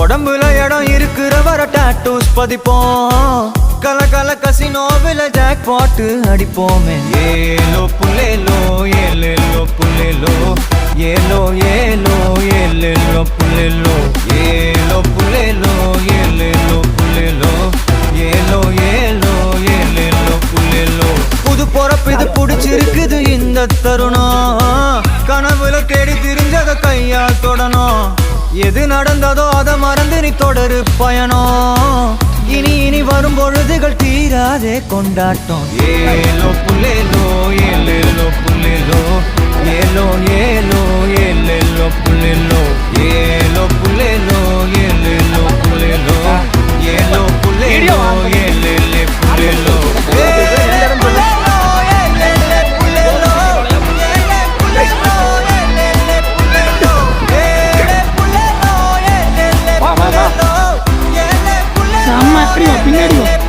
உடம்புல இடம் இருக்கிற வர டாட்டூஸ் பதிப்போம். கல கல கசினோவில ஜாக் பாட்டு அடிப்போமே. ஏலோ புல்லேலோ ஏலேலோ புல்லேலோ ஏலோ ஏலோ ஏலேலோ புல்லேலோ ஏலோ புல்லேலோ ஏலேலோ புல்லேலோ ஏலோ ஏலோ ஏலேலோ புல்லேலோ. புது பொறப்பு இது புடிச்சிருக்குது இந்த தருணம். கனவுல தேடி திரிஞ்சத கையால் தொடணும். எது நடந்ததோ அதை மறந்து நீ தொடரு பயணம். இனி இனி வரும் பொழுதுகள் தீராதே கொண்டாட்டம். ஏலோ புல்லேலோ ஏலேலோ புல்லேலோ ஏலோ ஏலோ ஏலேலோ புல்லேலோ ஏலோ புல்லேலோ ஏலேலோ புல்லேலோ ஏலோ புல்லேலோ ஏலேலே புல்லேலோ. பின்னாடி